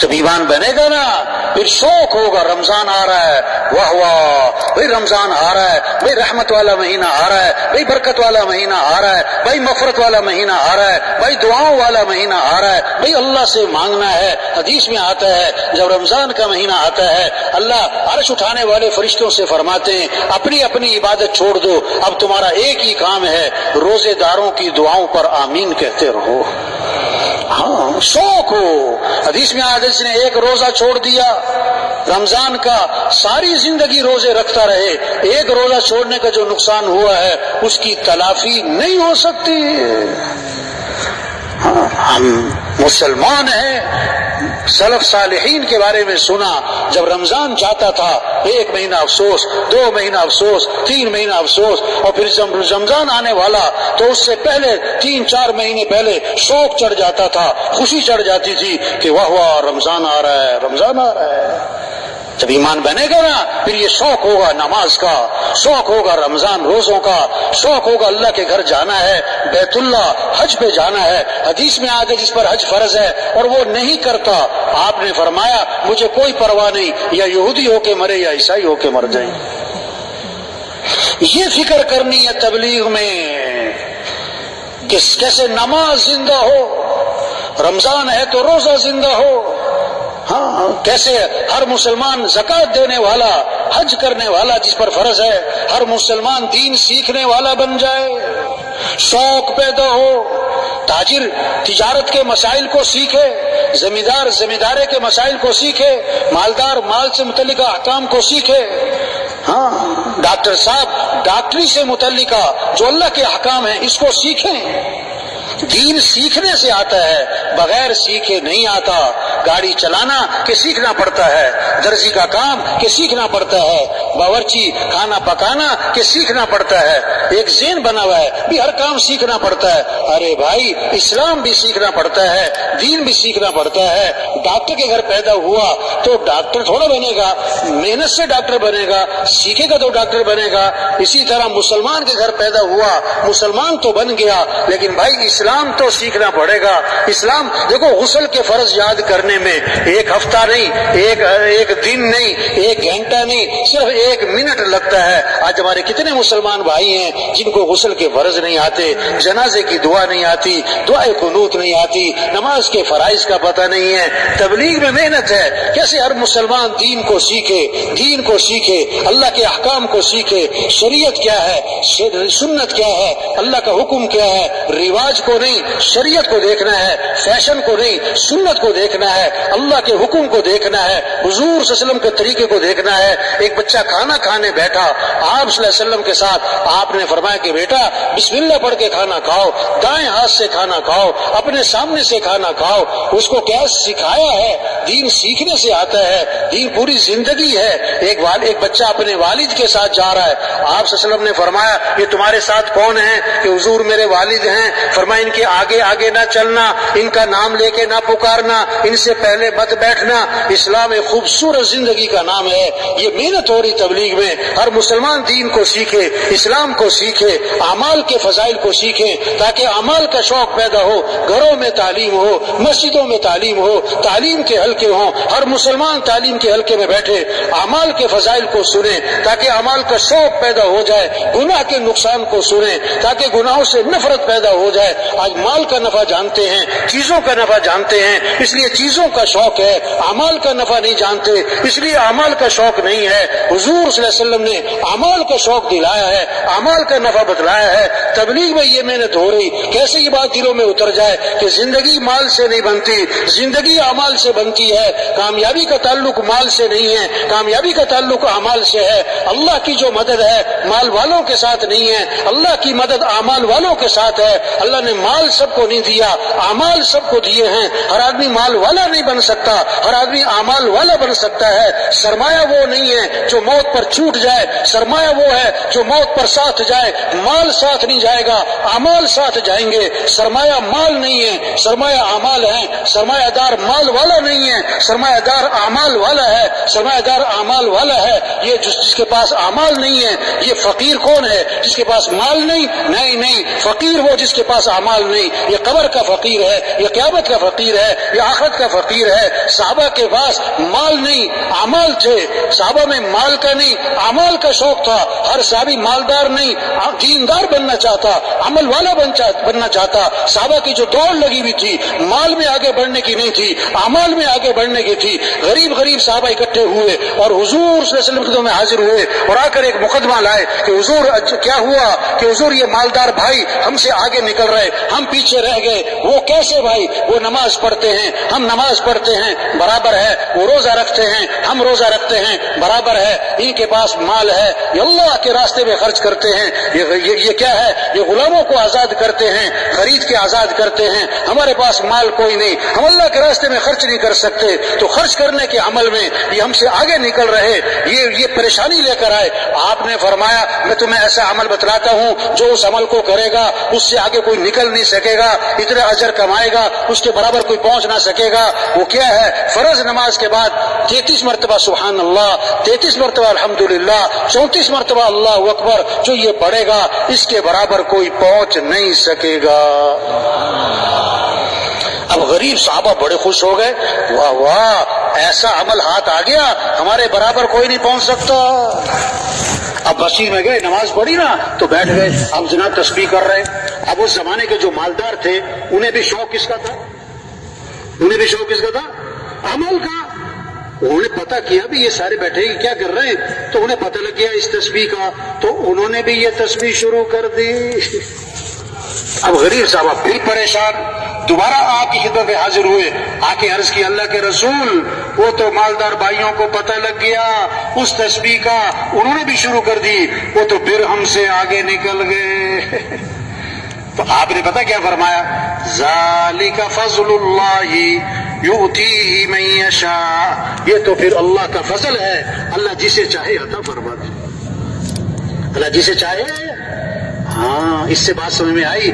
جب ایمان بنے گا نا پھر شوق ہوگا، رمضان آ رہا ہے، واہ واہ بھائی رمضان آ رہا ہے، بھائی رحمت والا مہینہ آ رہا ہے، بھائی برکت والا مہینہ آ رہا ہے، بھائی مغفرت والا مہینہ آ رہا ہے، بھائی دعاؤں والا مہینہ آ رہا ہے، بھائی اللہ سے مانگنا ہے۔ حدیث میں آتا ہے جب رمضان کا مہینہ آتا ہے اللہ عرش اٹھانے والے فرشتوں سے فرماتے ہیں اپنی اپنی عبادت چھوڑ دو، اب تمہارا ایک ہی کام ہے، روزے داروں کی دعاؤں پر آمین کہتے رہو۔ ہاں شوق ہو۔ حدیث میں آج نے ایک روزہ چھوڑ دیا رمضان کا، ساری زندگی روزے رکھتا رہے، ایک روزہ چھوڑنے کا جو نقصان ہوا ہے اس کی تلافی نہیں ہو سکتی۔ ہم مسلمان ہیں، سلف صالحین کے بارے میں سنا جب رمضان جاتا تھا ایک مہینہ افسوس، 2 مہینہ افسوس، 3 مہینہ افسوس، اور پھر جب رمضان آنے والا تو اس سے پہلے 3-4 مہینے پہلے شوق چڑھ جاتا تھا، خوشی چڑھ جاتی تھی کہ واہ واہ رمضان آ رہا ہے، رمضان آ رہا ہے۔ جب ایمان بنے گا نا پھر یہ شوق ہوگا نماز کا، شوق ہوگا رمضان روزوں کا، شوق ہوگا اللہ کے گھر جانا ہے، بیت اللہ حج پہ جانا ہے۔ حدیث میں آگے جس پر حج فرض ہے اور وہ نہیں کرتا، آپ نے فرمایا مجھے کوئی پرواہ نہیں، یا یہودی ہو کے مرے یا عیسائی ہو کے مر جائیں۔ یہ فکر کرنی ہے تبلیغ میں کہ کیسے نماز زندہ ہو، رمضان ہے تو روزہ زندہ ہو، ہاں کیسے ہر مسلمان زکوٰۃ دینے والا، حج کرنے والا جس پر فرض ہے، ہر مسلمان دین سیکھنے والا بن جائے، شوق پیدا ہو، تاجر تجارت کے مسائل کو سیکھے، زمیندار زمینداری کے مسائل کو سیکھے، مالدار مال سے متعلق احکام کو سیکھے، ہاں ڈاکٹر صاحب ڈاکٹری سے متعلق جو اللہ کے احکام ہیں اس کو سیکھیں۔ دین سیکھنے سے آتا ہے، بغیر سیکھے نہیں آتا۔ گاڑی چلانا کہ سیکھنا پڑتا ہے، درزی کا کام کہ سیکھنا پڑتا ہے، باورچی کھانا پکانا کہ سیکھنا پڑتا ہے۔ ایک ذہن بنا ہوا ہے بھی ہر کام سیکھنا پڑتا ہے، ارے بھائی اسلام بھی سیکھنا پڑتا ہے، دین بھی سیکھنا پڑتا ہے۔ ڈاکٹر کے گھر پیدا ہوا تو ڈاکٹر تھوڑا بنے گا، محنت سے ڈاکٹر بنے گا، سیکھے گا تو ڈاکٹر بنے گا۔ اسی طرح مسلمان کے گھر پیدا ہوا، مسلمان تو بن گیا، لیکن بھائی اسلام تو سیکھنا پڑے گا۔ اسلام دیکھو غسل کے فرض یاد کرنے میں ایک ہفتہ نہیں، ایک دن نہیں، ایک گھنٹہ نہیں، صرف 1 منٹ لگتا ہے۔ آج ہمارے کتنے مسلمان بھائی ہیں جن کو غسل کے فرض نہیں آتے، جنازے کی دعا نہیں آتی، دعائے قنوت نہیں آتی، نماز کے فرائض کا پتہ نہیں ہے۔ تبلیغ میں محنت ہے کیسے ہر مسلمان دین کو سیکھے، دین کو سیکھے، اللہ کے احکام کو سیکھے، شریعت کیا ہے، سنت کیا ہے، اللہ کا حکم کیا ہے۔ رواج کو نہیں شریعت کو دیکھنا ہے، فیشن کو نہیں سنت کو دیکھنا ہے، اللہ کے حکم کو دیکھنا ہے، حضور صلی اللہ علیہ وسلم کے طریقے کو دیکھنا ہے۔ ایک بچہ کھانا کھانے بیٹھا، آپ صلی اللہ علیہ وسلم کے ساتھ آپ نے فرمایا کہ بیٹا بسم اللہ پڑھ کے کھانا کھاؤ، دائیں ہاتھ سے کھانا کھاؤ، اپنے سامنے سے کھانا کھاؤ۔ اس کو کیا سکھایا ہے؟ دین سیکھنے سے آتا ہے، دین پوری زندگی ہے۔ ایک بچہ اپنے والد کے ساتھ جا رہا ہے، آپ صلی اللہ علیہ وسلم نے فرمایا یہ تمہارے ساتھ کون ہیں؟ کہ حضور میرے والد ہیں۔ فرمایا ان کے آگے آگے نہ چلنا، ان کا نام لے کے نہ پکارنا، ان سے پہلے مت بیٹھنا۔ اسلام ایک خوبصورت زندگی کا نام ہے۔ یہ محنت ہو رہی تبلیغ میں، ہر مسلمان دین کو سیکھے، اسلام کو سیکھے، اعمال کے فضائل کو سیکھے، تاکہ اعمال کا شوق پیدا ہو، گھروں میں تعلیم ہو، مسجدوں میں تعلیم ہو، تعلیم کے حلقے ہوں، ہر مسلمان تعلیم کے حلقے میں بیٹھے، اعمال کے فضائل کو سنیں تاکہ اعمال کا شوق پیدا ہو جائے، گناہ کے نقصان کو سنیں تاکہ گناہوں سے نفرت پیدا ہو جائے۔ آج مال کا نفع جانتے ہیں، چیزوں کا نفع جانتے ہیں، اس لیے چیزوں کا شوق ہے، اعمال کا نفع نہیں جانتے اس لیے اعمال کا شوق نہیں ہے۔ حضور صلی اللہ علیہ وسلم نے اعمال کا شوق دلایا ہے، اعمال کا نفع بتلایا ہے۔ تبلیغ میں یہ محنت ہو رہی، کیسے یہ بات دلوں میں اتر جائے کہ زندگی مال سے نہیں بنتی، زندگی اعمال سے بنتی ہے۔ کامیابی کا تعلق مال سے نہیں ہے، کامیابی کا تعلق اعمال سے ہے۔ اللہ کی جو مدد ہے مال والوں کے ساتھ نہیں ہے، اللہ کی مدد اعمال والوں کے ساتھ ہے۔ اللہ نے مال سب کو نہیں دیا، اعمال سب کو دیے ہیں۔ ہر آدمی مال والا نہیں بن سکتا، ہر آدمی اعمال والا بن سکتا ہے۔ سرمایہ وہ نہیں ہے جو موت پر چھوٹ جائے، سرمایہ وہ ہے جو موت پر ساتھ جائے۔ مال ساتھ نہیں جائے گا، اعمال ساتھ جائیں گے۔ سرمایہ مال نہیں ہے، سرمایہ اعمال ہے۔ سرمایہ دار مال والا نہیں ہے، سرمایہ دار اعمال والا ہے۔ سرمایہ دار اعمال والا ہے یہ جس کے پاس اعمال نہیں ہے۔ یہ فقیر کون ہے؟ جس کے پاس مال نہیں، نہیں فقیر وہ جس کے پاس اعمال نہیں۔ یہ قبر کا فقیر ہے، یہ قیامت کا فقیر ہے، یہ آخرت کا فقیر ہے. صحابہ کے پاس مال نہیں اعمال تھے. صحابہ میں مال کا نہیں اعمال کا شوق تھا. ہر صحابی مالدار نہیں دیندار بننا چاہتا, عمل والا بننا چاہتا. صحابہ کی جو دوڑ لگی ہوئی تھی مال میں آگے بڑھنے کی نہیں تھی, اعمال میں آگے بڑھنے کی تھی. غریب غریب صحابہ اکٹھے ہوئے اور حضور صلی اللہ علیہ وسلم کے میں حاضر ہوئے اور آ کر ایک مقدمہ لائے کہ حضور کیا ہوا کہ حضور یہ مالدار بھائی ہم سے آگے نکل رہے, ہم پیچھے رہ گئے. وہ کیسے بھائی؟ وہ نماز پڑھتے ہیں, ہم نماز پڑھتے ہیں برابر ہے. وہ روزہ رکھتے ہیں, ہم روزہ رکھتے ہیں برابر ہے. ان کے پاس مال ہے, یہ اللہ کے راستے میں خرچ کرتے ہیں. یہ کیا ہے؟ یہ غلاموں کو آزاد کرتے ہیں, خرید کے آزاد کرتے ہیں. ہمارے پاس مال کوئی نہیں, ہم اللہ کے راستے میں خرچ نہیں کر سکتے. تو خرچ کرنے کے عمل میں یہ ہم سے آگے نکل رہے, یہ پریشانی لے کر آئے. آپ نے فرمایا میں تمہیں ایسا عمل بتلاتا ہوں جو اس عمل کو کرے گا اس سے آگے کوئی نکل نہیں سکے گا, اتنا اجر کمائے گا اس کے برابر کوئی پہنچ نہ سکے گا. وہ کیا ہے؟ فرض نماز کے بعد 33 مرتبہ سبحان اللہ, 33 مرتبہ الحمدللہ, 34 مرتبہ اللہ اکبر جو یہ پڑھے گا اس کے برابر کوئی پہنچ نہیں سکے گا. اب غریب صحابہ بڑے خوش ہو گئے, واہ واہ ایسا عمل ہاتھ آ گیا, ہمارے برابر کوئی نہیں پہنچ سکتا. اب مسجد میں گئے, نماز پڑھی نا تو بیٹھ گئے, اب جناب تسبیح کر رہے. اب اس زمانے کے جو مالدار تھے انہیں بھی شوق کس کا تھا؟ انہیں بھی شوق کس کا تھا؟ عمل کا. انہوں نے پتہ کیا بھی یہ سارے بیٹھے کیا کر رہے ہیں, تو انہیں پتہ لگ گیا اس تسبیح کا, تو انہوں نے بھی یہ تسبیح شروع کر دی. اب غریب صاحب پھر پریشان, دوبارہ آپ کی خدمت میں حاضر ہوئے, آ کے عرض کی اللہ کے رسول وہ تو مالدار بھائیوں کو پتہ لگ گیا اس تسبیح کا, انہوں نے بھی شروع کر دی, وہ تو پھر ہم سے آگے نکل گئے. تو آپ نے پتہ کیا فرمایا؟ ذالک فضل اللہ یؤتیہ من یشاء, یہ تو پھر اللہ کا فضل ہے, اللہ جسے چاہے عطا فرما دے, اللہ جسے چاہے. ہاں اس سے بات سمجھ میں آئی.